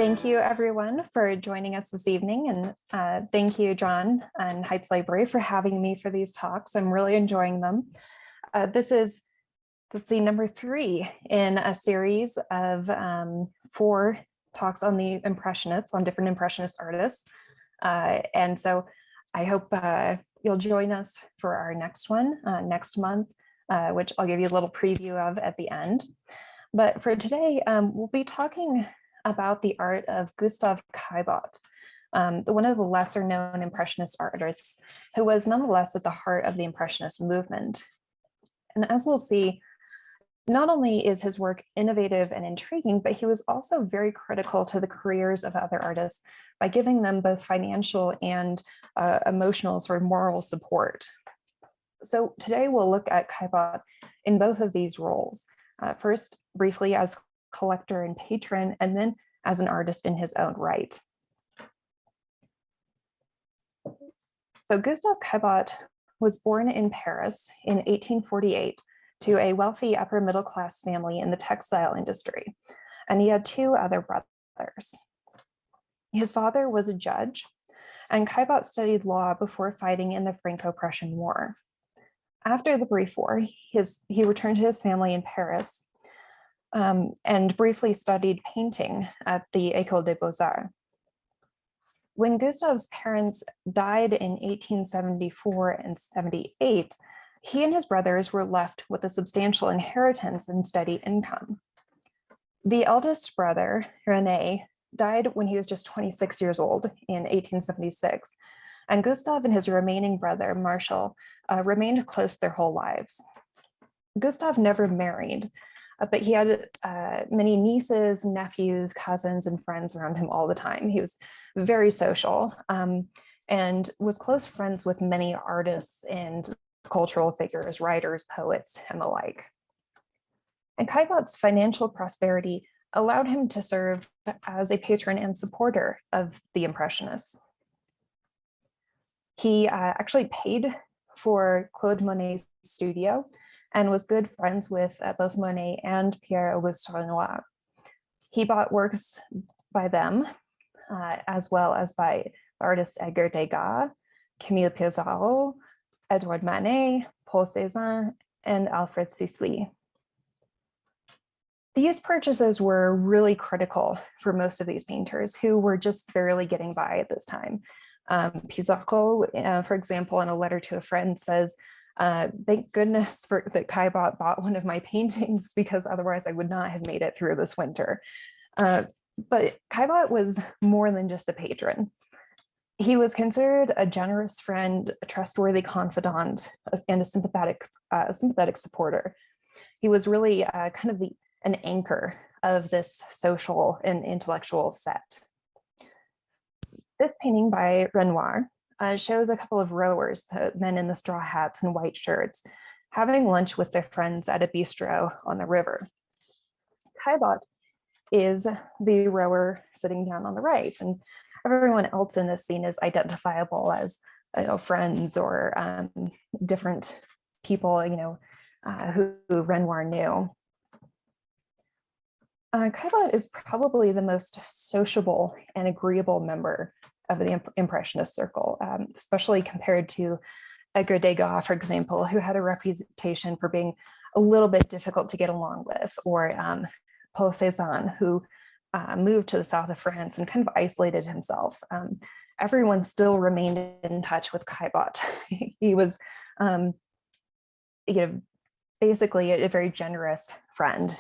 Thank you everyone for joining us this evening, and thank you John and Heights Library for having me for these talks. I'm really enjoying them. This is, let's see, number 3 in a series of 4 talks on the Impressionists, on different Impressionist artists. And so I hope you'll join us for our next one next month, which I'll give you a little preview of at the end. But for today, we'll be talking about the art of Gustav Kybot, one of the lesser known Impressionist artists who was nonetheless at the heart of the Impressionist movement. And as we'll see, not only is his work innovative and intriguing, but he was also very critical to the careers of other artists by giving them both financial and emotional sort of moral support. So today we'll look at Caillebotte in both of these roles. First, briefly as collector and patron, and then as an artist in his own right. So Gustav Kybot was born in Paris in 1848 to a wealthy upper middle class family in the textile industry, and he had 2 other brothers. His father was a judge, and Caillebotte studied law before fighting in the Franco-Prussian War. After the brief war, he returned to his family in Paris and briefly studied painting at the École des Beaux-Arts. When Gustav's parents died in 1874 and 78, he and his brothers were left with a substantial inheritance and steady income. The eldest brother, René, died when he was just 26 years old in 1876, and Gustav and his remaining brother, Marshall, remained close their whole lives. Gustav never married, but he had many nieces, nephews, cousins, and friends around him all the time. He was very social and was close friends with many artists and cultural figures, writers, poets, and the like. And Caillebotte's financial prosperity allowed him to serve as a patron and supporter of the Impressionists. He actually paid for Claude Monet's studio and was good friends with both Monet and Pierre-Auguste Renoir. He bought works by them, as well as by artists Edgar Degas, Camille Pissarro, Edouard Manet, Paul Cezanne, and Alfred Sisley. These purchases were really critical for most of these painters who were just barely getting by at this time. Pissarro, for example, in a letter to a friend says, thank goodness that Caillebotte bought one of my paintings, because otherwise I would not have made it through this winter. But Caillebotte was more than just a patron. He was considered a generous friend, a trustworthy confidant, and a sympathetic supporter. He was really kind of an anchor of this social and intellectual set. This painting by Renoir shows a couple of rowers, the men in the straw hats and white shirts, having lunch with their friends at a bistro on the river. Caillebotte is the rower sitting down on the right, and everyone else in this scene is identifiable as friends or different people who Renoir knew. Caillebotte is probably the most sociable and agreeable member of the Impressionist circle, especially compared to Edgar Degas, for example, who had a reputation for being a little bit difficult to get along with, or Paul Cezanne, who moved to the south of France and kind of isolated himself. Everyone still remained in touch with Caillebotte. He was, basically a very generous friend.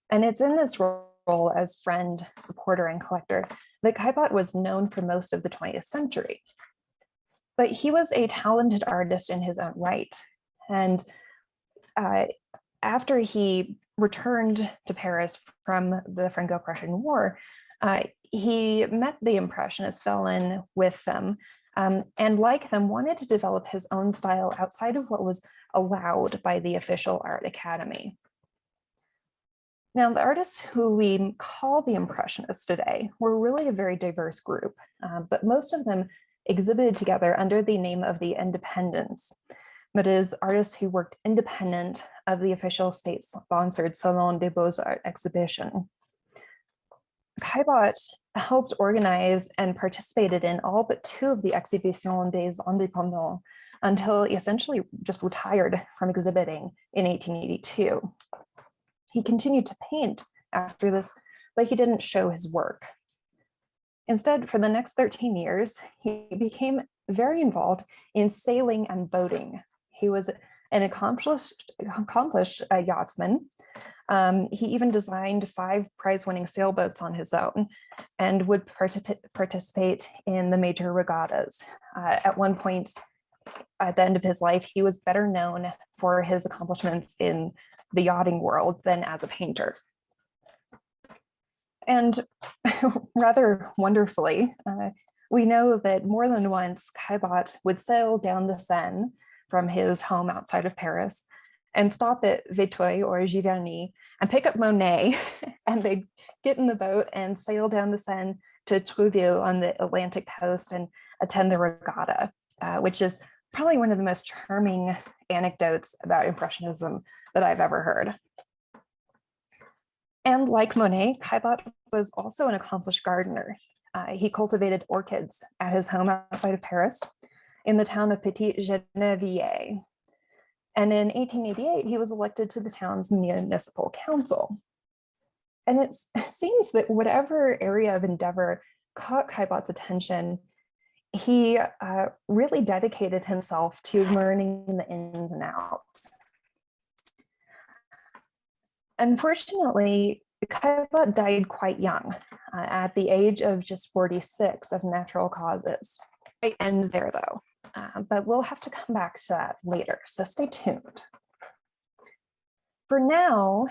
And it's in this role as friend, supporter, and collector that Caillebotte was known for most of the 20th century. But he was a talented artist in his own right. And after he returned to Paris from the Franco-Prussian War, he met the Impressionists, fell in with them, and like them, wanted to develop his own style outside of what was allowed by the official art academy. Now, the artists who we call the Impressionists today were really a very diverse group, but most of them exhibited together under the name of the Independents. That is, artists who worked independent of the official state-sponsored Salon des Beaux-Arts exhibition. Caillebotte helped organize and participated in all but 2 of the Exhibitions des Indépendants until he essentially just retired from exhibiting in 1882. He continued to paint after this, but he didn't show his work. Instead, for the next 13 years, he became very involved in sailing and boating. He was an accomplished yachtsman. He even designed 5 prize-winning sailboats on his own and would participate in the major regattas. At one point, at the end of his life, he was better known for his accomplishments in the yachting world than as a painter. And rather wonderfully, we know that more than once Caillebotte would sail down the Seine from his home outside of Paris and stop at Vétoil or Giverny and pick up Monet, and they'd get in the boat and sail down the Seine to Trouville on the Atlantic coast and attend the regatta, which is probably one of the most charming anecdotes about Impressionism that I've ever heard. And like Monet, Caillebotte was also an accomplished gardener. He cultivated orchids at his home outside of Paris in the town of Petit-Geneviève. And in 1888, he was elected to the town's municipal council. And it seems that whatever area of endeavor caught Caillebotte's attention, he really dedicated himself to learning the ins and outs. Unfortunately, Caillebotte died quite young, at the age of just 46 of natural causes. It ends there though, but we'll have to come back to that later, so stay tuned. For now,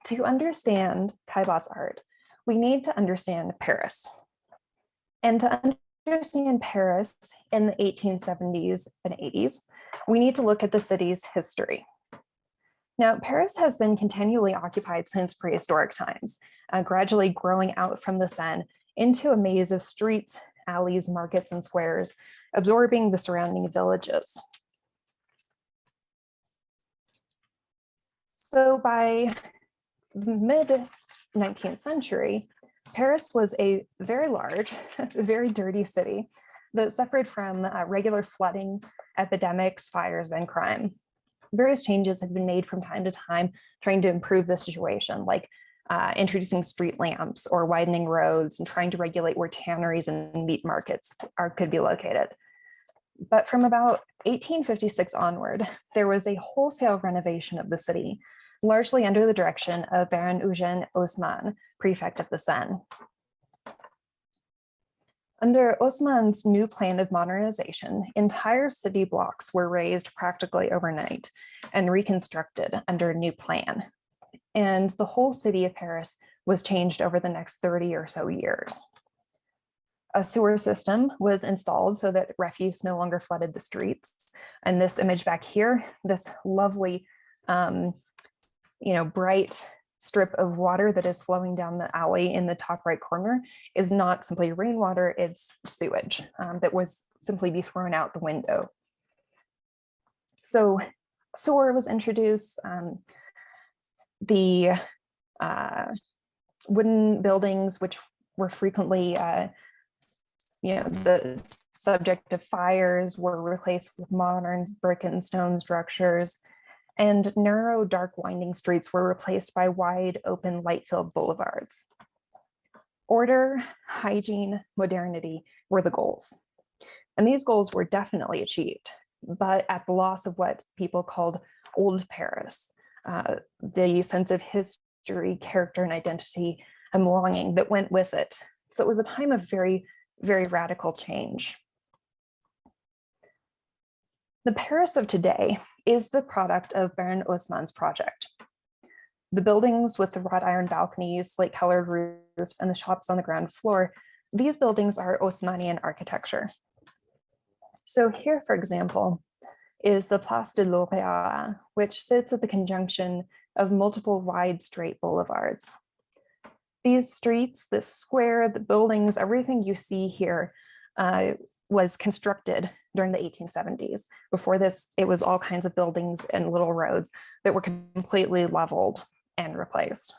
to understand Caillebotte's art, we need to understand Paris. And to understand Paris in the 1870s and 80s, we need to look at the city's history. Now, Paris has been continually occupied since prehistoric times, gradually growing out from the Seine into a maze of streets, alleys, markets, and squares, absorbing the surrounding villages. So by the mid-19th century, Paris was a very large, very dirty city that suffered from regular flooding, epidemics, fires, and crime. Various changes have been made from time to time trying to improve the situation, like introducing street lamps or widening roads and trying to regulate where tanneries and meat markets could be located. But from about 1856 onward, there was a wholesale renovation of the city, largely under the direction of Baron Eugène Haussmann, prefect of the Seine. Under Haussmann's new plan of modernization, entire city blocks were razed practically overnight and reconstructed under a new plan. And the whole city of Paris was changed over the next 30 or so years. A sewer system was installed so that refuse no longer flooded the streets. And this image back here, this lovely, bright strip of water that is flowing down the alley in the top right corner is not simply rainwater, it's sewage that was simply be thrown out the window. So sewer was introduced. The wooden buildings, which were frequently the subject of fires, were replaced with modern brick and stone structures. And narrow, dark, winding streets were replaced by wide, open, light-filled boulevards. Order, hygiene, modernity were the goals. And these goals were definitely achieved, but at the loss of what people called Old Paris, the sense of history, character, and identity and belonging that went with it. So it was a time of very, very radical change. The Paris of today is the product of Baron Haussmann's project. The buildings with the wrought iron balconies, slate-colored roofs, and the shops on the ground floor, these buildings are Haussmannian architecture. So here, for example, is the Place de l'Opéra, which sits at the conjunction of multiple wide, straight boulevards. These streets, this square, the buildings, everything you see here was constructed during the 1870s. Before this, it was all kinds of buildings and little roads that were completely leveled and replaced.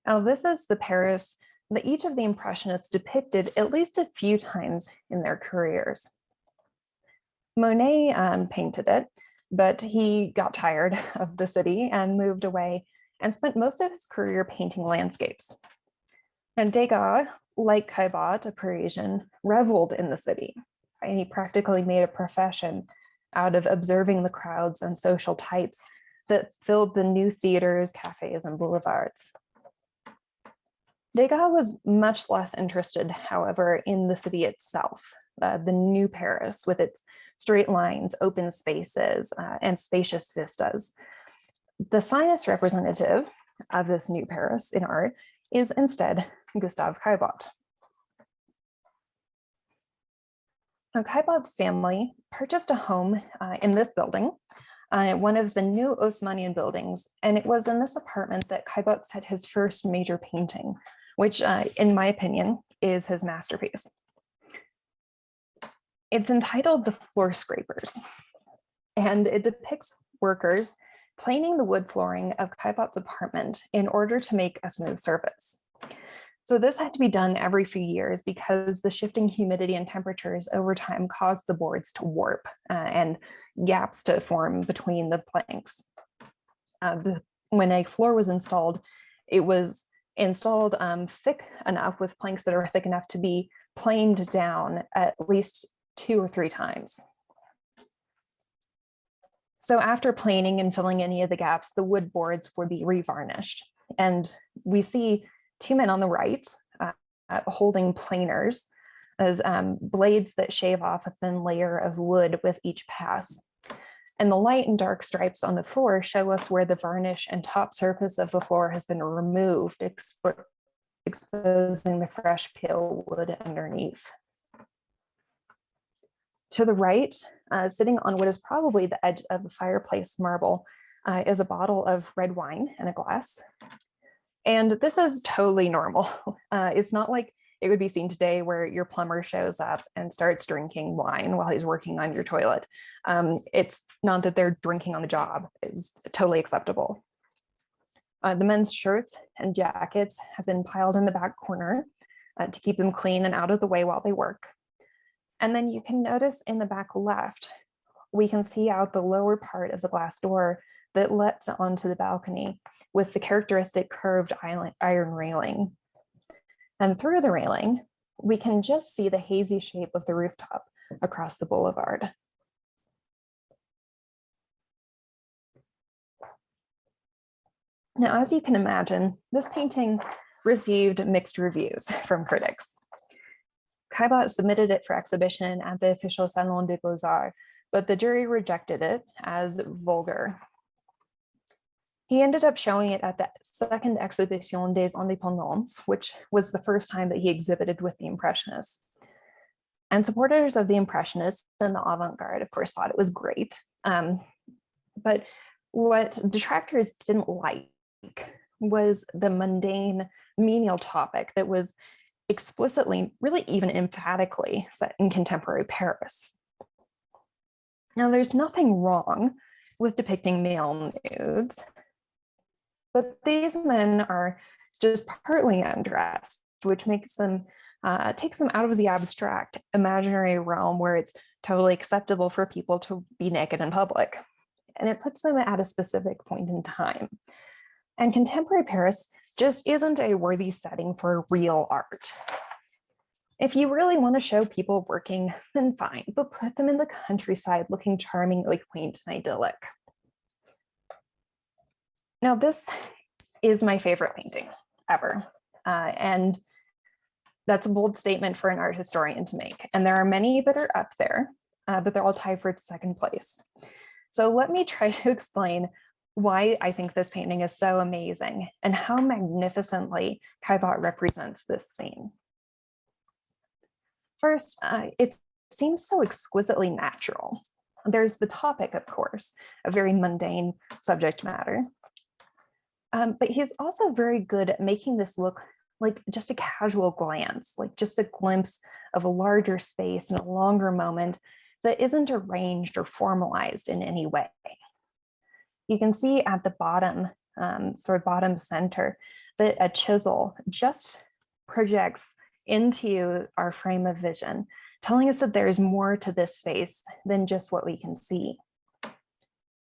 Now, this is the Paris that each of the Impressionists depicted at least a few times in their careers. Monet painted it, but he got tired of the city and moved away and spent most of his career painting landscapes. And Degas, like Caillebotte, a Parisian, reveled in the city. And he practically made a profession out of observing the crowds and social types that filled the new theaters, cafes, and boulevards. Degas was much less interested, however, in the city itself, the new Paris with its straight lines, open spaces, and spacious vistas. The finest representative of this new Paris in art is instead Gustav Kybot. Now, Caillebotte's family purchased a home in this building, one of the new Haussmannian buildings, and it was in this apartment that Caillebotte set his first major painting, which, in my opinion, is his masterpiece. It's entitled The Floor Scrapers, and it depicts workers planing the wood flooring of Caillebotte's apartment in order to make a smooth surface. So this had to be done every few years because the shifting humidity and temperatures over time caused the boards to warp and gaps to form between the planks. When a floor was installed, it was installed thick enough with planks that are thick enough to be planed down at least 2 or 3 times. So after planing and filling any of the gaps, the wood boards would be revarnished. And we see 2 men on the right holding planers as blades that shave off a thin layer of wood with each pass. And the light and dark stripes on the floor show us where the varnish and top surface of the floor has been removed, exposing the fresh pale wood underneath. To the right, sitting on what is probably the edge of the fireplace marble, is a bottle of red wine and a glass. And this is totally normal. It's not like it would be seen today where your plumber shows up and starts drinking wine while he's working on your toilet. It's not that they're drinking on the job. It's totally acceptable. The men's shirts and jackets have been piled in the back corner to keep them clean and out of the way while they work. And then you can notice in the back left, we can see out the lower part of the glass door that lets onto the balcony with the characteristic curved iron railing. And through the railing, we can just see the hazy shape of the rooftop across the boulevard. Now, as you can imagine, this painting received mixed reviews from critics. Caillebotte submitted it for exhibition at the official Salon des Beaux-Arts, but the jury rejected it as vulgar. He ended up showing it at the second Exhibition des Indépendants, which was the first time that he exhibited with the Impressionists. And supporters of the Impressionists and the avant-garde, of course, thought it was great. But what detractors didn't like was the mundane, menial topic that was explicitly, really even emphatically set in contemporary Paris. Now, there's nothing wrong with depicting male nudes, but these men are just partly undressed, which makes them, takes them out of the abstract imaginary realm where it's totally acceptable for people to be naked in public. And it puts them at a specific point in time. And contemporary Paris just isn't a worthy setting for real art. If you really want to show people working, then fine, but put them in the countryside looking charmingly quaint and idyllic. Now, this is my favorite painting ever. And that's a bold statement for an art historian to make. And there are many that are up there, but they're all tied for second place. So let me try to explain why I think this painting is so amazing and how magnificently Caillebotte represents this scene. First, it seems so exquisitely natural. There's the topic, of course, a very mundane subject matter. But he's also very good at making this look like just a casual glance, like just a glimpse of a larger space and a longer moment that isn't arranged or formalized in any way. You can see at the bottom, sort of bottom center, that a chisel just projects into our frame of vision, telling us that there's more to this space than just what we can see.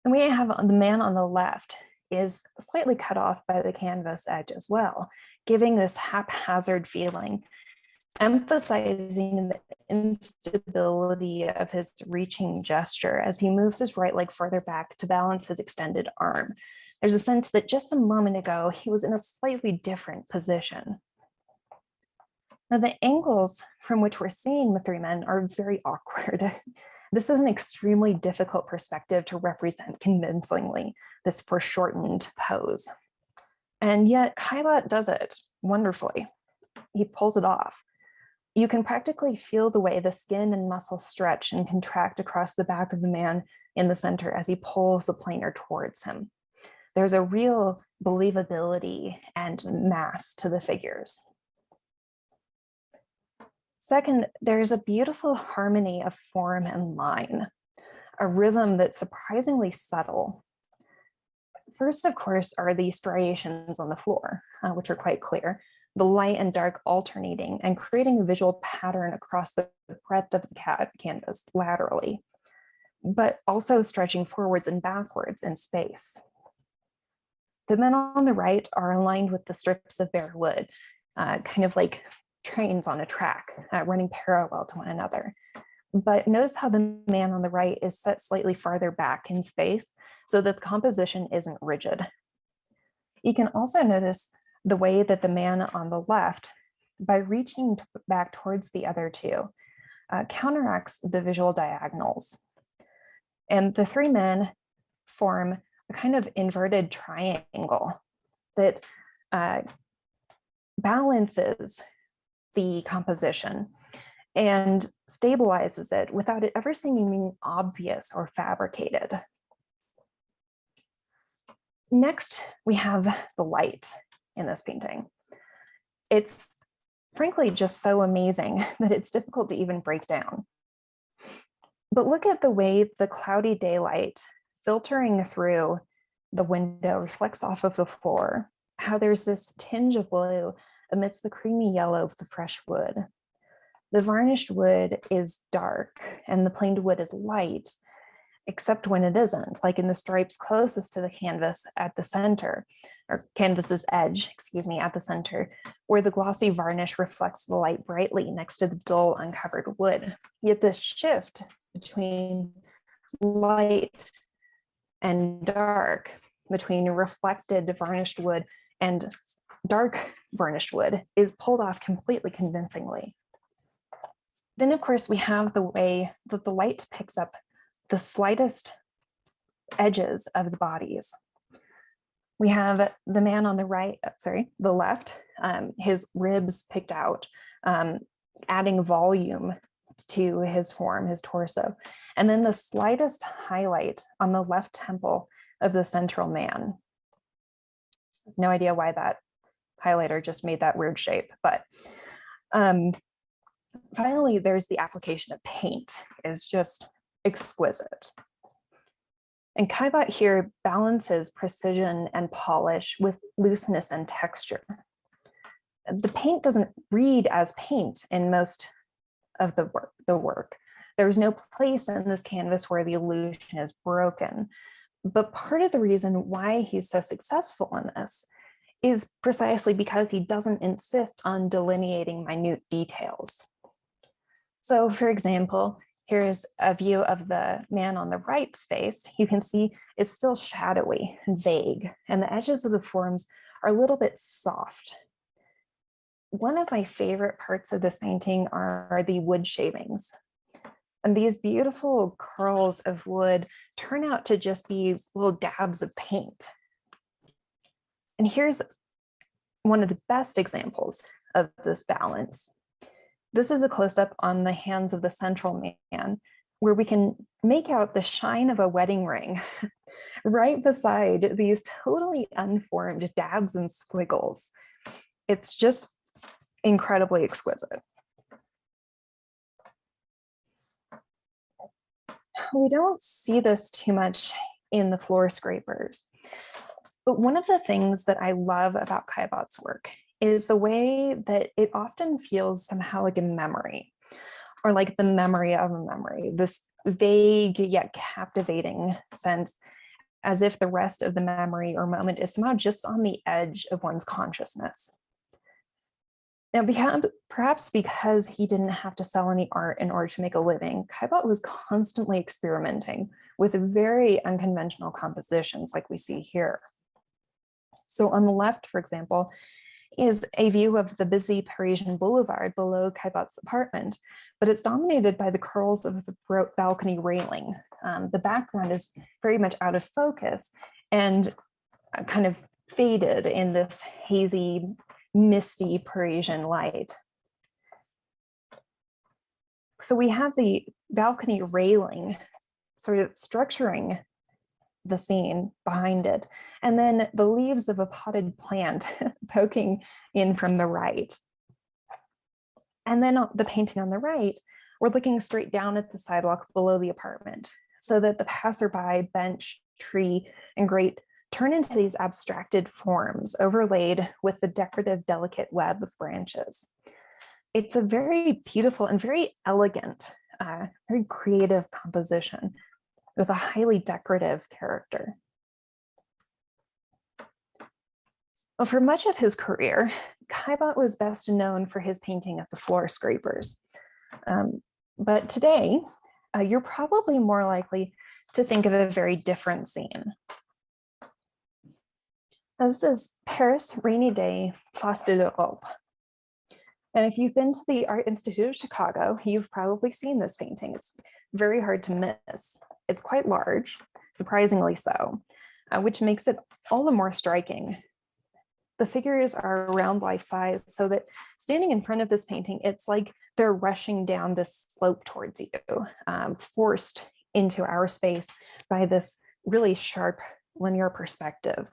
And we have the man on the left is slightly cut off by the canvas edge as well, giving this haphazard feeling, emphasizing the instability of his reaching gesture as he moves his right leg further back to balance his extended arm. There's a sense that just a moment ago, he was in a slightly different position. Now, the angles from which we're seeing the three men are very awkward. This is an extremely difficult perspective to represent convincingly, this foreshortened pose. And yet Caillebotte does it wonderfully. He pulls it off. You can practically feel the way the skin and muscles stretch and contract across the back of the man in the center as he pulls the planer towards him. There's a real believability and mass to the figures. Second, there's a beautiful harmony of form and line, a rhythm that's surprisingly subtle. First, of course, are the striations on the floor, which are quite clear, the light and dark alternating and creating a visual pattern across the breadth of the canvas laterally, but also stretching forwards and backwards in space. The men on the right are aligned with the strips of bare wood, kind of like trains on a track, running parallel to one another. But notice how the man on the right is set slightly farther back in space so that the composition isn't rigid. You can also notice the way that the man on the left, by reaching back towards the other two, counteracts the visual diagonals. And the three men form a kind of inverted triangle that balances the composition and stabilizes it without it ever seeming obvious or fabricated. Next, we have the light in this painting. It's frankly just so amazing that it's difficult to even break down. But look at the way the cloudy daylight filtering through the window reflects off of the floor, how there's this tinge of blue amidst the creamy yellow of the fresh wood. The varnished wood is dark and the planed wood is light, except when it isn't, like in the stripes closest to the canvas at the center, or canvas's edge, excuse me, at the center, where the glossy varnish reflects the light brightly next to the dull uncovered wood. Yet this shift between light and dark, between reflected varnished wood and dark varnished wood, is pulled off completely convincingly. Then, of course, we have the way that the light picks up the slightest edges of the bodies. We have the man on the right, the left, his ribs picked out, adding volume to his form, his torso. And then the slightest highlight on the left temple of the central man. No idea why that highlighter just made that weird shape, but finally, there's the application of paint is just exquisite. And Kybot here balances precision and polish with looseness and texture. The paint doesn't read as paint in most of the work. There's no place in this canvas where the illusion is broken. But part of the reason why he's so successful in this is precisely because he doesn't insist on delineating minute details. So for example, here's a view of the man on the right's face. You can see it's still shadowy and vague, and the edges of the forms are a little bit soft. One of my favorite parts of this painting are the wood shavings. And these beautiful curls of wood turn out to just be little dabs of paint. And here's one of the best examples of this balance. This is a close-up on the hands of the central man, where we can make out the shine of a wedding ring right beside these totally unformed dabs and squiggles. It's just incredibly exquisite. We don't see this too much in the floor scrapers. But one of the things that I love about Caillebotte's work is the way that it often feels somehow like a memory, or like the memory of a memory, this vague yet captivating sense, as if the rest of the memory or moment is somehow just on the edge of one's consciousness. Now, perhaps because he didn't have to sell any art in order to make a living, Caillebotte was constantly experimenting with very unconventional compositions like we see here. So on the left, for example, is a view of the busy Parisian boulevard below Caillebotte's apartment, but it's dominated by the curls of the balcony railing. The background is very much out of focus and kind of faded in this hazy, misty Parisian light. So we have the balcony railing sort of structuring the scene behind it, and then the leaves of a potted plant poking in from the right. And then the painting on the right, we're looking straight down at the sidewalk below the apartment, so that the passerby, bench, tree, and grate turn into these abstracted forms overlaid with the decorative, delicate web of branches. It's a very beautiful and very elegant, very creative composition with a highly decorative character. Well, for much of his career, Caillebotte was best known for his painting of the floor scrapers. But today, you're probably more likely to think of a very different scene. This is Paris, rainy day, Place de l'Europe. And if you've been to the Art Institute of Chicago, you've probably seen this painting. It's very hard to miss. It's quite large, surprisingly so, which makes it all the more striking. The figures are around life size, so that standing in front of this painting, it's like they're rushing down this slope towards you, forced into our space by this really sharp linear perspective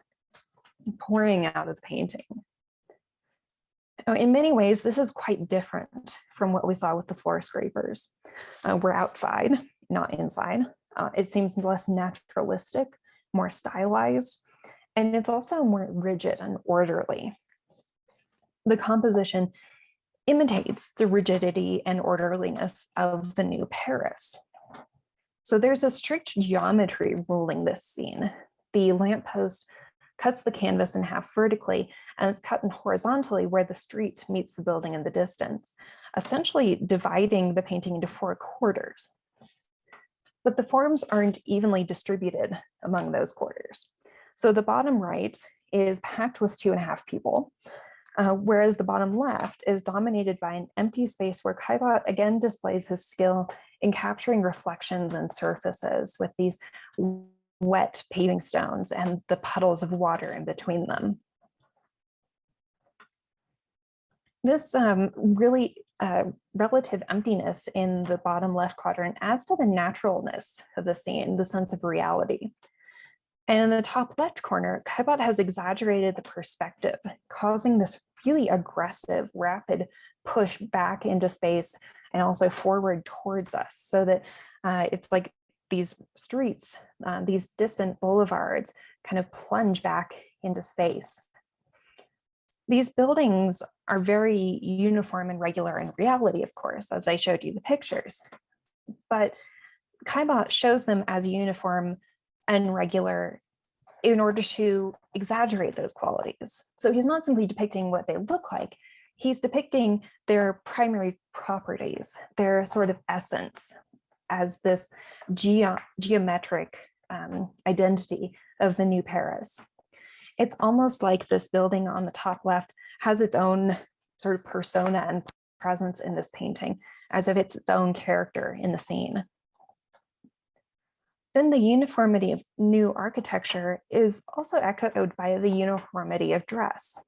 pouring out of the painting. Now, in many ways, this is quite different from what we saw with the floor scrapers. We're outside, not inside. It seems less naturalistic, more stylized, and it's also more rigid and orderly. The composition imitates the rigidity and orderliness of the new Paris. So there's a strict geometry ruling this scene. The lamppost cuts the canvas in half vertically, and it's cut in horizontally where the street meets the building in the distance, essentially dividing the painting into 4 quarters. But the forms aren't evenly distributed among those quarters. So the bottom right is packed with 2.5 people, whereas the bottom left is dominated by an empty space where Caillebotte again displays his skill in capturing reflections and surfaces with these wet paving stones and the puddles of water in between them. This really relative emptiness in the bottom left quadrant adds to the naturalness of the scene, the sense of reality. And in the top left corner, Caillebotte has exaggerated the perspective, causing this really aggressive, rapid push back into space and also forward towards us, so that it's like these streets, these distant boulevards kind of plunge back into space. These buildings are very uniform and regular in reality, of course, as I showed you the pictures. But Caillebotte shows them as uniform and regular in order to exaggerate those qualities. So he's not simply depicting what they look like, he's depicting their primary properties, their sort of essence, as this geometric identity of the new Paris. It's almost like this building on the top left has its own sort of persona and presence in this painting, as if it's its own character in the scene. Then the uniformity of new architecture is also echoed by the uniformity of dress.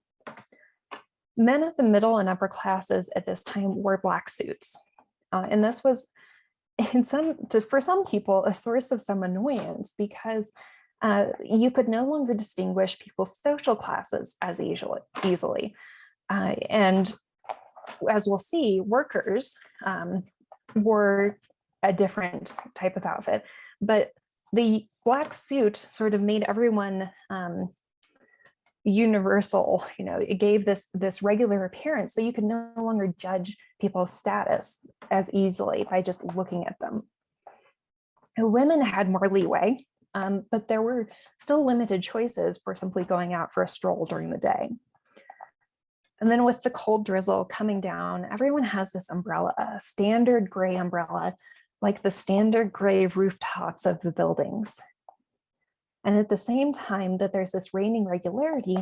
Men of the middle and upper classes at this time wore black suits. And this was, for some people, a source of some annoyance, because you could no longer distinguish people's social classes as easily. And as we'll see, workers wore a different type of outfit, but the black suit sort of made everyone universal, it gave this regular appearance, so you could no longer judge people's status as easily by just looking at them. Women had more leeway, but there were still limited choices for simply going out for a stroll during the day. And then with the cold drizzle coming down, everyone has this umbrella, a standard gray umbrella, like the standard gray rooftops of the buildings. And at the same time that there's this raining regularity,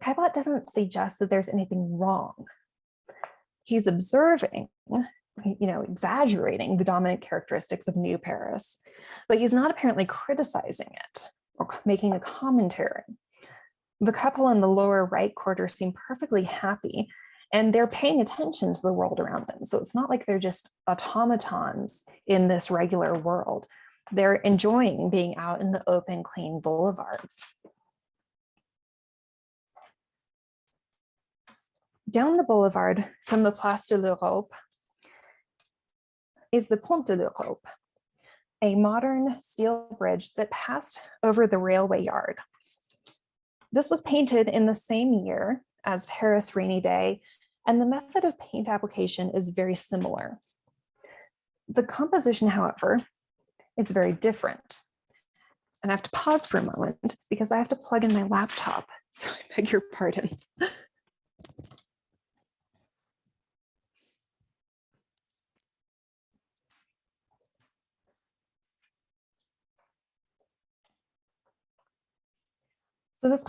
Caillebotte doesn't suggest that there's anything wrong. He's observing, exaggerating the dominant characteristics of New Paris, but he's not apparently criticizing it or making a commentary. The couple in the lower right quarter seem perfectly happy, and they're paying attention to the world around them. So it's not like they're just automatons in this regular world. They're enjoying being out in the open, clean boulevards. Down the boulevard from the Place de l'Europe is the Pont de l'Europe, a modern steel bridge that passed over the railway yard. This was painted in the same year as Paris Rainy Day, and the method of paint application is very similar. The composition, however, is very different. And I have to pause for a moment because I have to plug in my laptop, so I beg your pardon. So this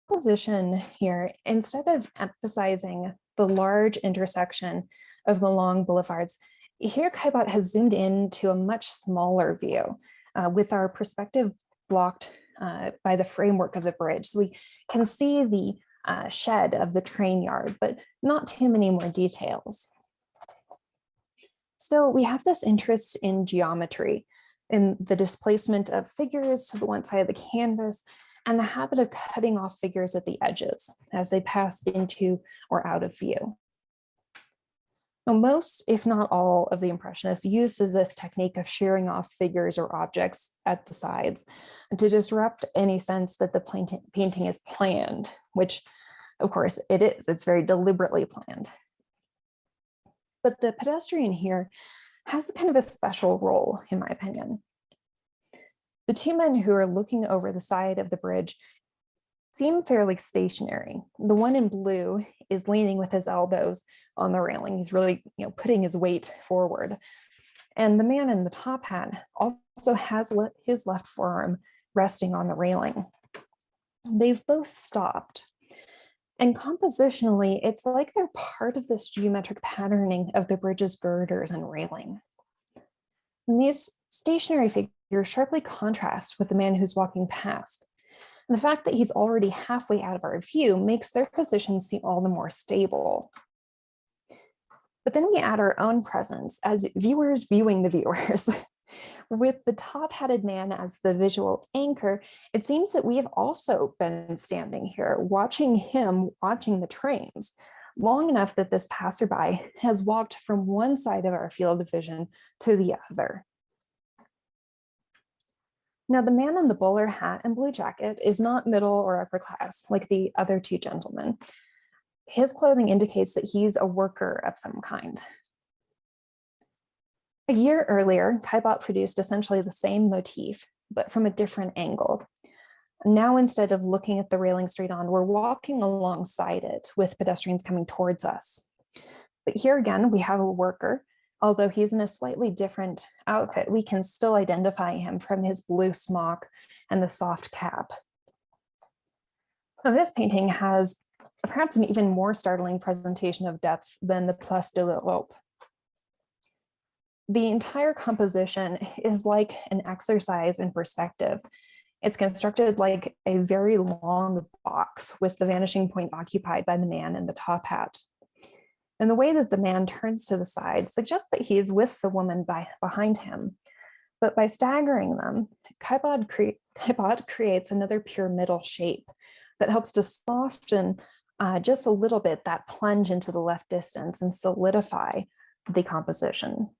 composition here, instead of emphasizing the large intersection of the long boulevards, here Caillebotte has zoomed in to a much smaller view with our perspective blocked by the framework of the bridge. So we can see the shed of the train yard, but not too many more details. Still, we have this interest in geometry, in the displacement of figures to the one side of the canvas, and the habit of cutting off figures at the edges as they pass into or out of view. Now, most, if not all, of the Impressionists used this technique of shearing off figures or objects at the sides to disrupt any sense that the painting is planned, which of course it is, it's very deliberately planned. But the pedestrian here has kind of a special role, in my opinion. The two men who are looking over the side of the bridge seem fairly stationary. The one in blue is leaning with his elbows on the railing. He's really, putting his weight forward. And the man in the top hat also has his left forearm resting on the railing. They've both stopped. And compositionally, it's like they're part of this geometric patterning of the bridge's girders and railing. And these stationary figures sharply contrast with the man who's walking past. And the fact that he's already halfway out of our view makes their position seem all the more stable. But then we add our own presence as viewers viewing the viewers. With the top-hatted man as the visual anchor, it seems that we have also been standing here, watching him watching the trains, long enough that this passerby has walked from one side of our field of vision to the other. Now, the man in the bowler hat and blue jacket is not middle or upper class like the other two gentlemen. His clothing indicates that he's a worker of some kind. A year earlier, Caillebotte produced essentially the same motif, but from a different angle. Now, instead of looking at the railing straight on, we're walking alongside it with pedestrians coming towards us. But here again, we have a worker. Although he's in a slightly different outfit, we can still identify him from his blue smock and the soft cap. Now, this painting has perhaps an even more startling presentation of depth than the Place de l'Europe. The entire composition is like an exercise in perspective. It's constructed like a very long box with the vanishing point occupied by the man in the top hat. And the way that the man turns to the side suggests that he is with the woman behind him. But by staggering them, Caillebotte creates another pyramidal shape that helps to soften just a little bit that plunge into the left distance and solidify the composition.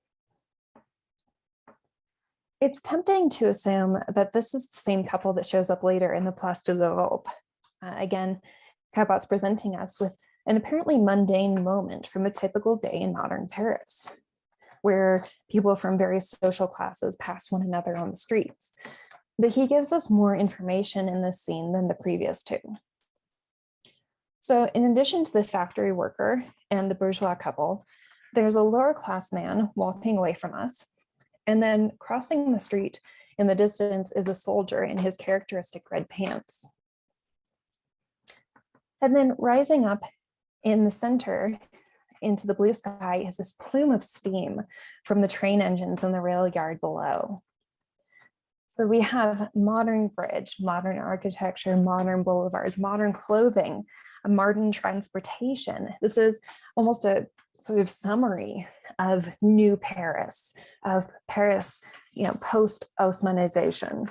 It's tempting to assume that this is the same couple that shows up later in the Place de l'Europe. Again, Caillebotte's presenting us with an apparently mundane moment from a typical day in modern Paris, where people from various social classes pass one another on the streets. But he gives us more information in this scene than the previous two. So in addition to the factory worker and the bourgeois couple, there's a lower class man walking away from us. And then crossing the street in the distance is a soldier in his characteristic red pants. And then rising up in the center into the blue sky is this plume of steam from the train engines in the rail yard below. So we have modern bridge, modern architecture, modern boulevards, modern clothing, a modern transportation. This is almost a sort of summary of new Paris, of Paris, post-Haussmannization.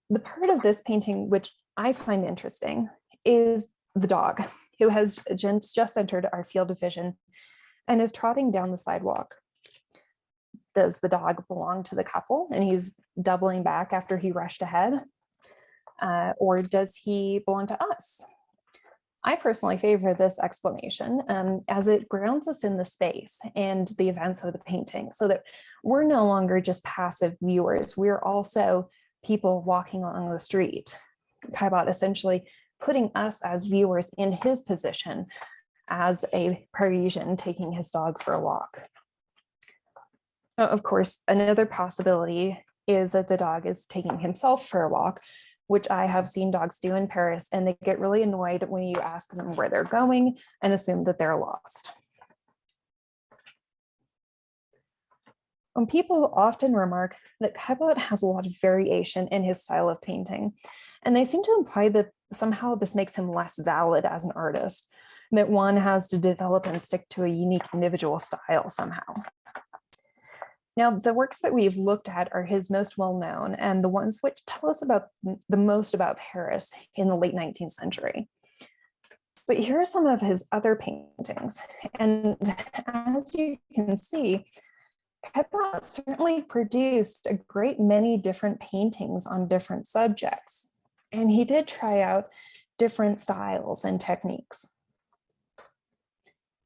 The part of this painting which I find interesting is the dog, who has just entered our field of vision and is trotting down the sidewalk. Does the dog belong to the couple and he's doubling back after he rushed ahead? Or does he belong to us? I personally favor this explanation as it grounds us in the space and the events of the painting so that we're no longer just passive viewers. We're also people walking along the street. Caillebotte essentially putting us as viewers in his position as a Parisian taking his dog for a walk. Now, of course, another possibility is that the dog is taking himself for a walk, which I have seen dogs do in Paris, and they get really annoyed when you ask them where they're going and assume that they're lost. People often remark that Caillebotte has a lot of variation in his style of painting, and they seem to imply that somehow this makes him less valid as an artist, that one has to develop and stick to a unique individual style somehow. Now, the works that we've looked at are his most well-known and the ones which tell us about the most about Paris in the late 19th century. But here are some of his other paintings. And as you can see, Caillebotte certainly produced a great many different paintings on different subjects. And he did try out different styles and techniques.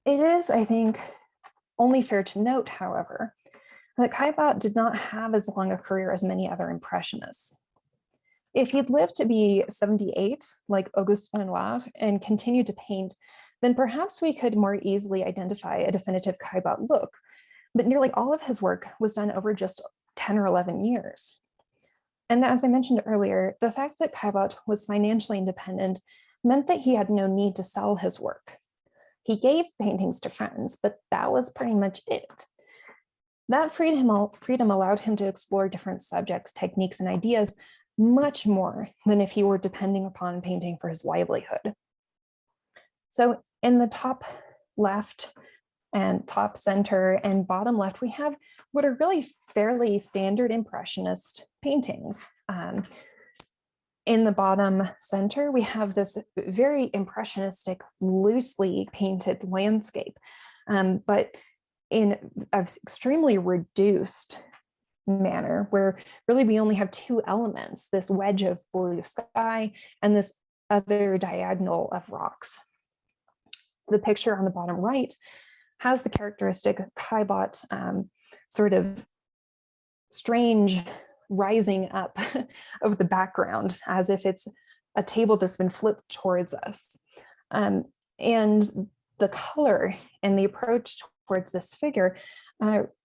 It is, I think, only fair to note, however, that Caillebotte did not have as long a career as many other Impressionists. If he'd lived to be 78, like Auguste Renoir, and continued to paint, then perhaps we could more easily identify a definitive Caillebotte look, but nearly all of his work was done over just 10 or 11 years. And as I mentioned earlier, the fact that Caillebotte was financially independent meant that he had no need to sell his work. He gave paintings to friends, but that was pretty much it. That freedom allowed him to explore different subjects, techniques, and ideas much more than if he were depending upon painting for his livelihood. So in the top left and top center and bottom left, we have what are really fairly standard Impressionist paintings. In the bottom center, we have this very impressionistic, loosely painted landscape, but in an extremely reduced manner, where really we only have two elements, this wedge of blue sky and this other diagonal of rocks. The picture on the bottom right has the characteristic Caillebotte sort of strange rising up of the background, as if it's a table that's been flipped towards us. And the color and the approach towards this figure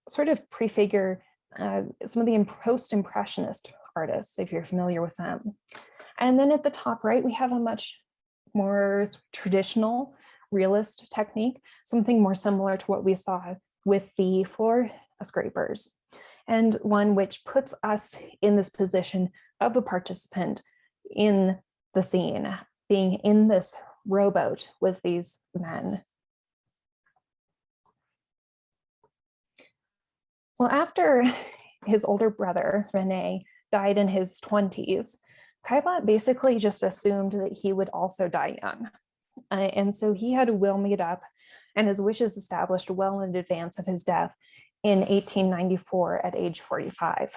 sort of prefigure some of the post-impressionist artists, if you're familiar with them. And then at the top right, we have a much more traditional realist technique, something more similar to what we saw with the floor scrapers, and one which puts us in this position of a participant in the scene, being in this rowboat with these men. Well, after his older brother, René, died in his 20s, Caillebotte basically just assumed that he would also die young. And so he had a will made up and his wishes established well in advance of his death in 1894 at age 45.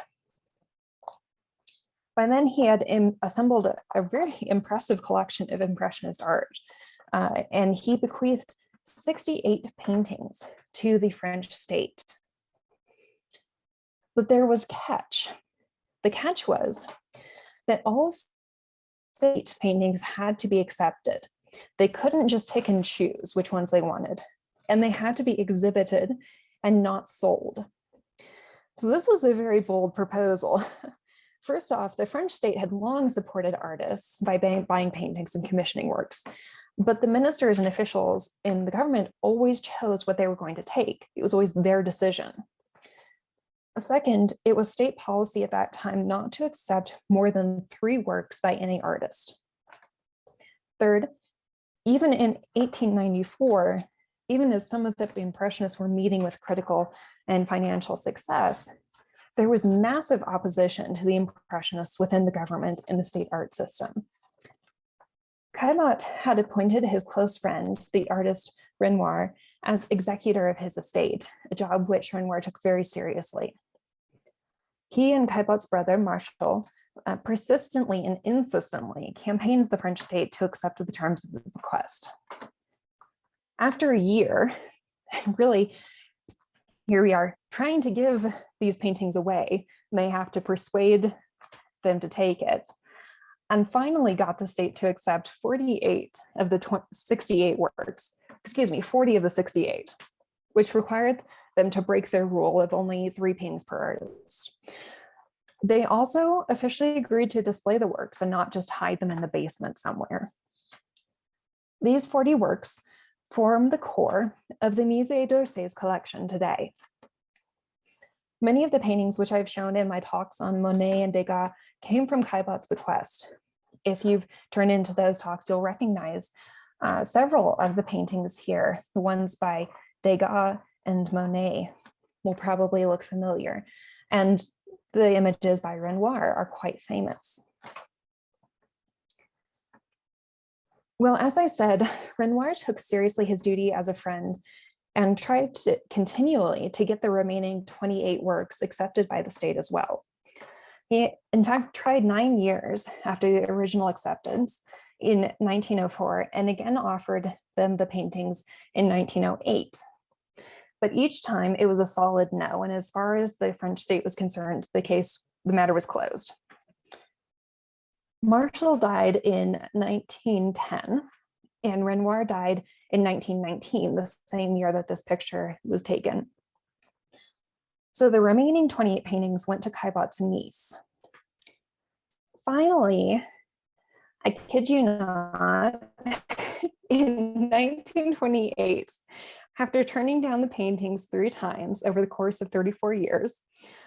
By then, he had assembled a very impressive collection of Impressionist art, and he bequeathed 68 paintings to the French state. But there was a catch. The catch was that all state paintings had to be accepted. They couldn't just pick and choose which ones they wanted, and they had to be exhibited and not sold. So this was a very bold proposal. First off, the French state had long supported artists by buying paintings and commissioning works, but the ministers and officials in the government always chose what they were going to take. It was always their decision. Second, it was state policy at that time not to accept more than 3 works by any artist. Third, even in 1894, even as some of the Impressionists were meeting with critical and financial success, there was massive opposition to the Impressionists within the government and the state art system. Caillebotte had appointed his close friend, the artist Renoir, as executor of his estate, a job which Renoir took very seriously. He and Caillebotte's brother, Marshal, persistently and insistently campaigned the French state to accept the terms of the bequest. After a year, really, here we are trying to give these paintings away. They have to persuade them to take it, and finally got the state to accept 48 of the 68 works, 40 of the 68, which required them to break their rule of only 3 paintings per artist. They also officially agreed to display the works and not just hide them in the basement somewhere. These 40 works form the core of the Musée d'Orsay's collection today. Many of the paintings which I've shown in my talks on Monet and Degas came from Caillebotte's bequest. If you've turned into those talks, you'll recognize several of the paintings here. The ones by Degas and Monet will probably look familiar, and the images by Renoir are quite famous. Well, as I said, Renoir took seriously his duty as a friend and tried to continually to get the remaining 28 works accepted by the state as well. He, in fact, tried 9 years after the original acceptance in 1904, and again offered them the paintings in 1908. But each time it was a solid no, and as far as the French state was concerned, the matter was closed. Marshall died in 1910, and Renoir died in 1919, the same year that this picture was taken. So the remaining 28 paintings went to Caillebotte's niece. Finally, I kid you not, in 1928, after turning down the paintings 3 times over the course of 34 years,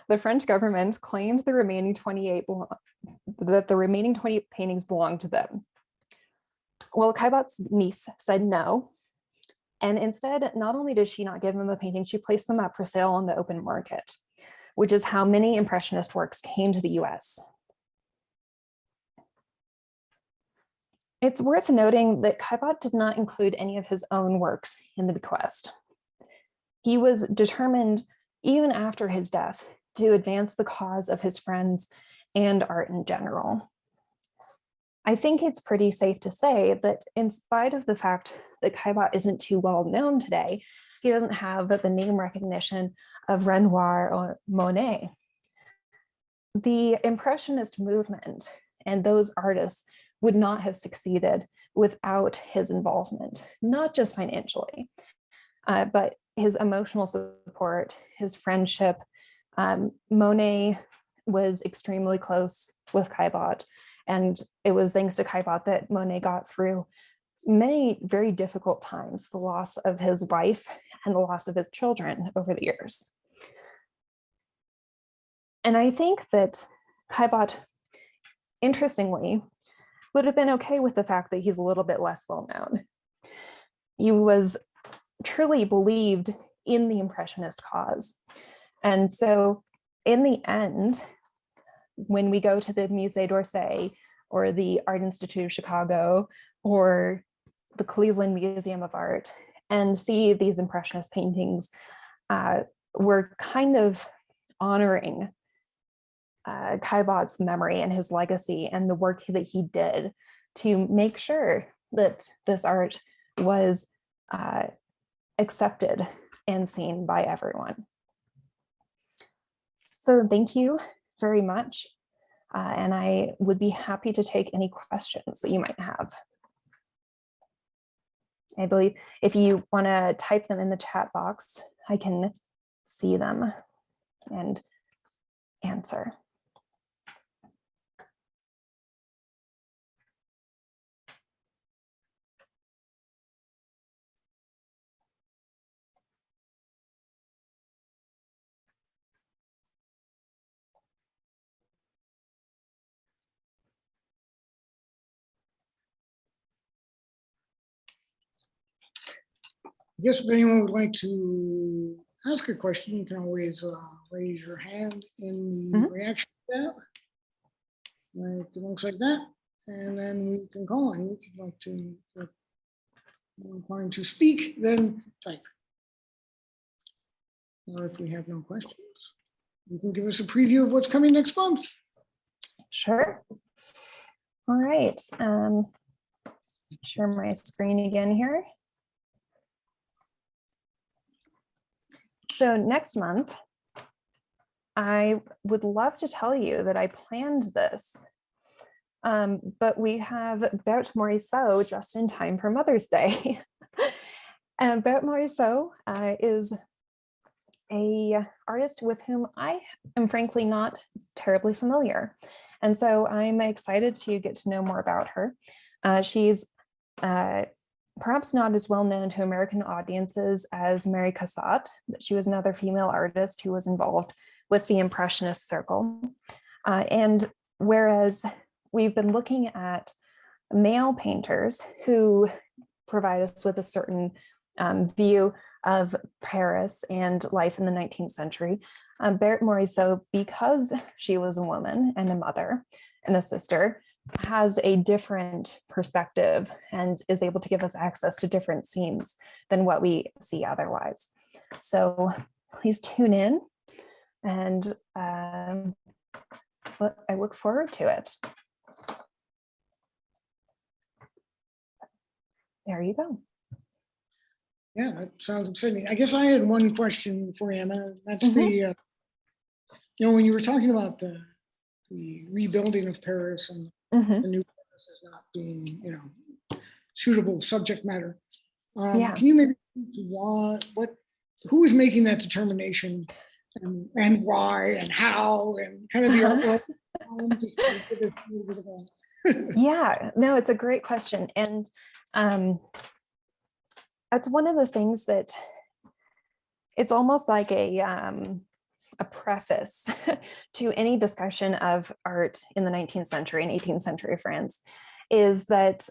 the French government claimed the remaining 28 paintings belonged to them. Well, Caillebotte's niece said no, and instead, not only did she not give them the paintings, she placed them up for sale on the open market, which is how many Impressionist works came to the US. It's worth noting that Caillebotte did not include any of his own works in the bequest. He was determined, even after his death, to advance the cause of his friends and art in general. I think it's pretty safe to say that in spite of the fact that Caillebotte isn't too well known today, he doesn't have the name recognition of Renoir or Monet. The Impressionist movement and those artists would not have succeeded without his involvement, not just financially, but his emotional support, his friendship. Monet was extremely close with Caillebotte, and it was thanks to Caillebotte that Monet got through many very difficult times, the loss of his wife and the loss of his children over the years. And I think that Caillebotte, interestingly, would have been okay with the fact that he's a little bit less well known. He was truly believed in the Impressionist cause. And so in the end, when we go to the Musée d'Orsay or the Art Institute of Chicago or the Cleveland Museum of Art and see these Impressionist paintings, we're kind of honoring Caillebotte's memory and his legacy and the work that he did to make sure that this art was accepted and seen by everyone. So thank you very much. And I would be happy to take any questions that you might have. I believe if you want to type them in the chat box, I can see them and answer. I guess if anyone would like to ask a question, you can always raise your hand in the reaction tab. Like it looks like that. And then we can call on you if you'd like to, if you're inclined to speak, then type. Or if we have no questions, you can give us a preview of what's coming next month. Sure. All right. Share my screen again here. So next month, I would love to tell you that I planned this, but we have Berthe Morisot just in time for Mother's Day. And Berthe Morisot is an artist with whom I am frankly not terribly familiar. And so I'm excited to get to know more about her. She's perhaps not as well known to American audiences as Mary Cassatt, but she was another female artist who was involved with the Impressionist circle. And whereas we've been looking at male painters who provide us with a certain view of Paris and life in the 19th century, Berthe Morisot, because she was a woman and a mother and a sister, has a different perspective and is able to give us access to different scenes than what we see otherwise. So please tune in, and I look forward to it. There you go. Yeah, that sounds exciting. I guess I had one question for you, Emma. That's the, when you were talking about the rebuilding of Paris and the new Paris as not being, suitable subject matter. Can you maybe who is making that determination and why and how and kind of the art world? Yeah, no, it's a great question. And that's one of the things that it's almost like a preface to any discussion of art in the 19th century and 18th century France, is that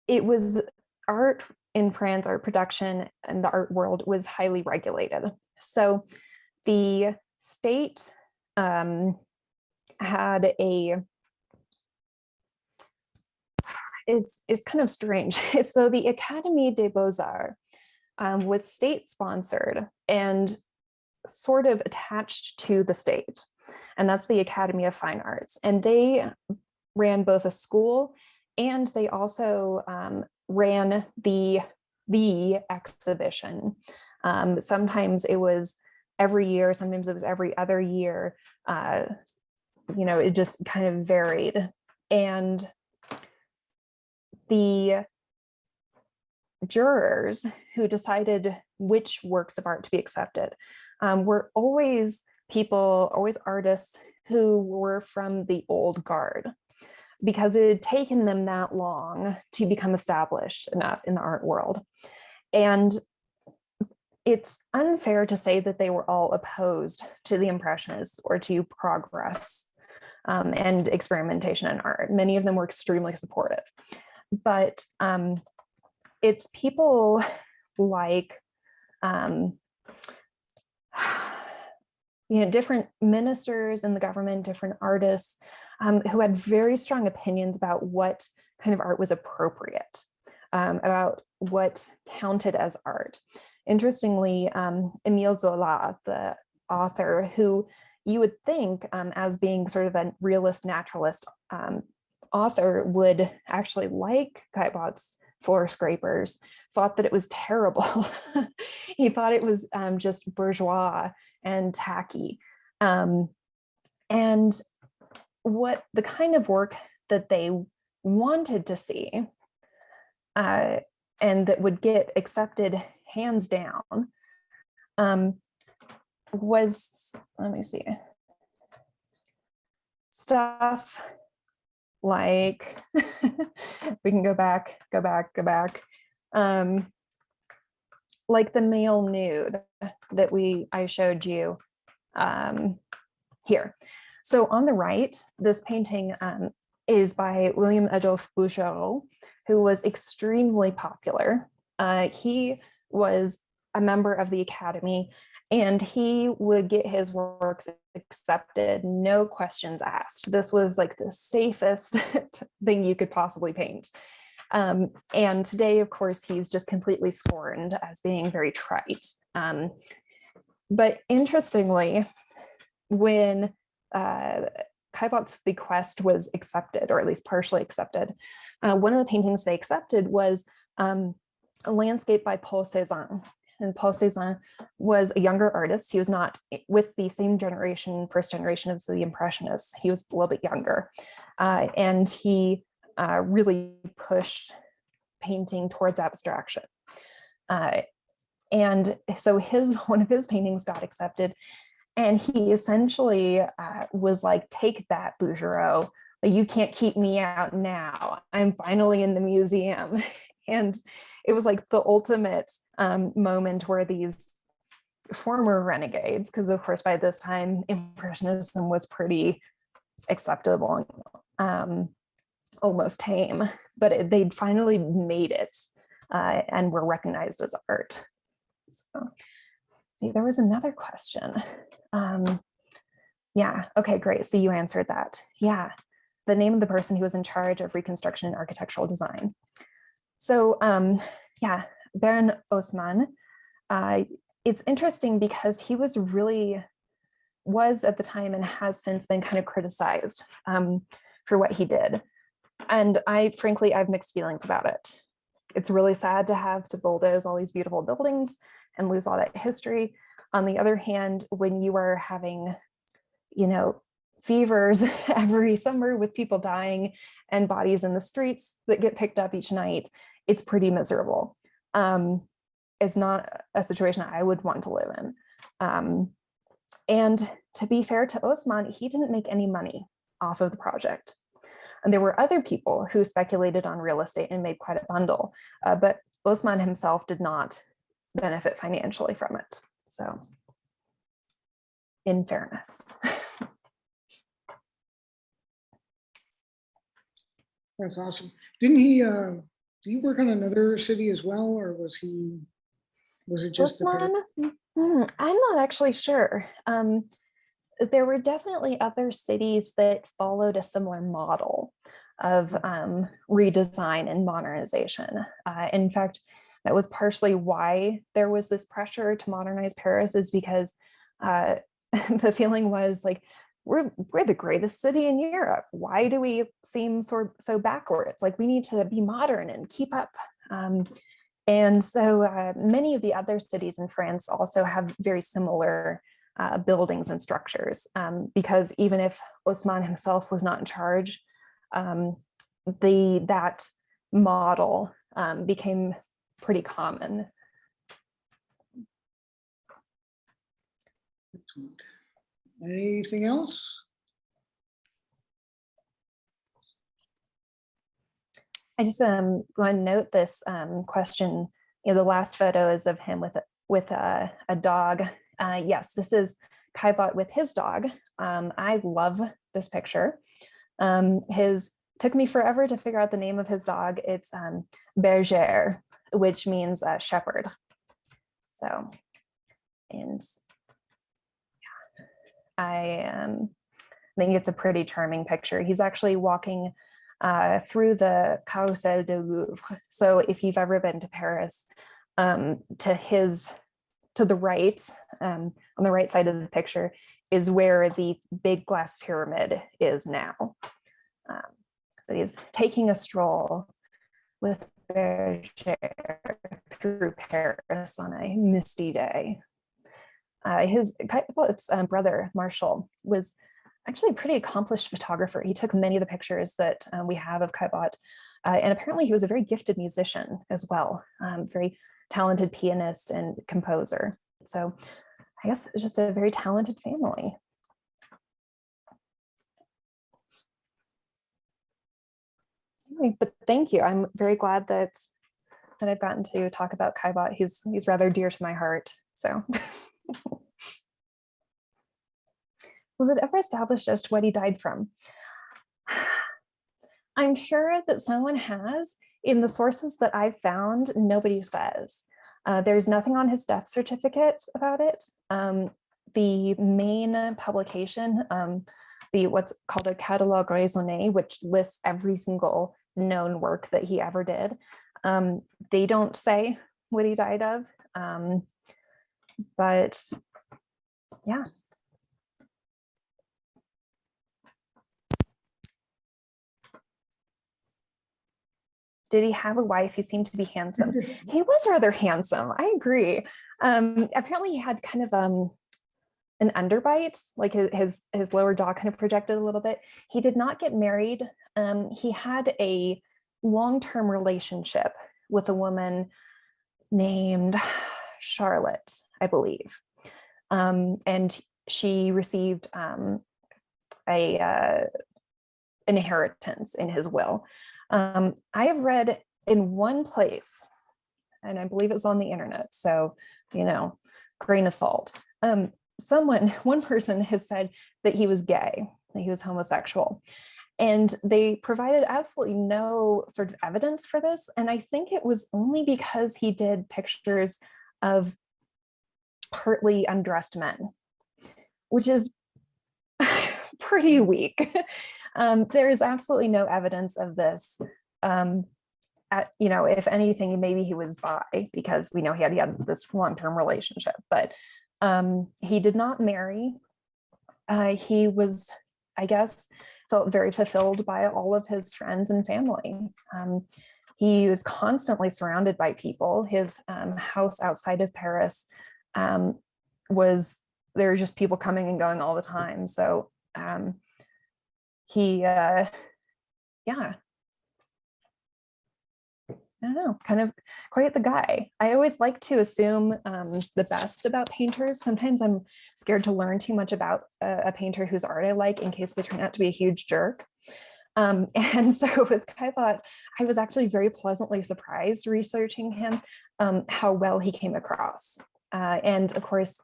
it was art in France, art production and the art world was highly regulated. So the state had it's kind of strange. So the Académie des Beaux-Arts was state sponsored and sort of attached to the state. And that's the Academy of Fine Arts. And they ran both a school and they also ran the exhibition. Sometimes it was every year, sometimes it was every other year. It just kind of varied. And the jurors who decided which works of art to be accepted were always artists who were from the old guard, because it had taken them that long to become established enough in the art world. And it's unfair to say that they were all opposed to the Impressionists or to progress and experimentation in art. Many of them were extremely supportive. But it's people like different ministers in the government, different artists who had very strong opinions about what kind of art was appropriate, about what counted as art. Interestingly, Émile Zola, the author, who you would think, as being sort of a realist naturalist author, would actually like Caillebotte's floor scrapers, thought that it was terrible. He thought it was just bourgeois and tacky. And what the kind of work that they wanted to see and that would get accepted hands down was, let me see, stuff like, we can go back, like the male nude that I showed you here. So on the right, this painting is by William Adolf Boucher, who was extremely popular. He was a member of the Academy, and he would get his works accepted, no questions asked. This was like the safest thing you could possibly paint. And today, of course, he's just completely scorned as being very trite. But interestingly, when Caillebotte's bequest was accepted, or at least partially accepted, one of the paintings they accepted was a landscape by Paul Cezanne. And Paul Cezanne was a younger artist. He was not with the same generation, first generation of the Impressionists. He was a little bit younger. And he really pushed painting towards abstraction. And so one of his paintings got accepted. And he essentially was like, take that, Boucher. You can't keep me out now. I'm finally in the museum. And it was like the ultimate moment where these former renegades, because of course by this time Impressionism was pretty acceptable, almost tame, but they'd finally made it and were recognized as art. So, see, there was another question. Yeah, okay, great. So you answered that. Yeah, the name of the person who was in charge of reconstruction and architectural design. So yeah, Baron Haussmann, it's interesting because he was at the time and has since been kind of criticized for what he did. And frankly, I have mixed feelings about it. It's really sad to have to bulldoze all these beautiful buildings and lose all that history. On the other hand, when you are having, fevers every summer with people dying and bodies in the streets that get picked up each night, it's pretty miserable. It's not a situation I would want to live in. And to be fair to Haussmann, he didn't make any money off of the project. And there were other people who speculated on real estate and made quite a bundle, but Haussmann himself did not benefit financially from it. So, in fairness. That's awesome. Didn't he, did he work on another city as well, or was it just Haussmann? I'm not actually sure. There were definitely other cities that followed a similar model of redesign and modernization. In fact, that was partially why there was this pressure to modernize Paris, is because the feeling was like, we're the greatest city in Europe. Why do we seem so backwards? Like, we need to be modern and keep up. And so many of the other cities in France also have very similar buildings and structures, because even if Haussmann himself was not in charge, that model became pretty common. Excellent. Anything else? I just want to note this question. The last photo is of him with a dog. Yes, this is Caillebotte with his dog. I love this picture. Took me forever to figure out the name of his dog. It's Berger, which means shepherd. So, and yeah, I think it's a pretty charming picture. He's actually walking through the Carrousel de Louvre. So if you've ever been to Paris, to to the right, on the right side of the picture, is where the big glass pyramid is now. So he's taking a stroll with Boucher through Paris on a misty day. Caillebotte's brother, Marshall, was actually a pretty accomplished photographer. He took many of the pictures that we have of Caillebotte, and apparently he was a very gifted musician as well, very talented pianist and composer. So I guess it's just a very talented family. Anyway, but thank you. I'm very glad that I've gotten to talk about Caillebotte. He's rather dear to my heart. So. Was it ever established as to what he died from? I'm sure that someone has. In the sources that I've found, nobody says. There's nothing on his death certificate about it. The main publication, what's called a catalogue raisonné, which lists every single known work that he ever did, they don't say what he died of. But yeah. Did he have a wife? He seemed to be handsome. He was rather handsome. I agree. Apparently he had kind of an underbite, like his lower jaw kind of projected a little bit. He did not get married. He had a long-term relationship with a woman named Charlotte, I believe. And she received a inheritance in his will. I have read in one place, and I believe it's on the internet, so, grain of salt. One person has said that he was gay, that he was homosexual, and they provided absolutely no sort of evidence for this. And I think it was only because he did pictures of partly undressed men, which is pretty weak. There is absolutely no evidence of this. If anything, maybe he was bi, because we know he had this long-term relationship, but he did not marry. He was, I guess, felt very fulfilled by all of his friends and family. He was constantly surrounded by people. His house outside of Paris there were just people coming and going all the time. So he, yeah, I don't know, kind of quite the guy. I always like to assume the best about painters. Sometimes I'm scared to learn too much about a painter whose art I like in case they turn out to be a huge jerk. And so with Caillebotte, I was actually very pleasantly surprised researching him, how well he came across. And of course,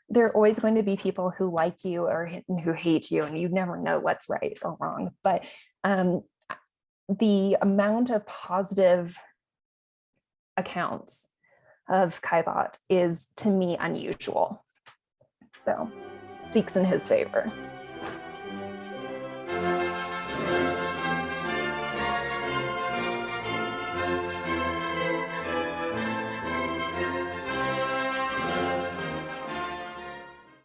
there are always going to be people who like you or who hate you, and you never know what's right or wrong. But the amount of positive accounts of Caillebotte is, to me, unusual. So speaks in his favor.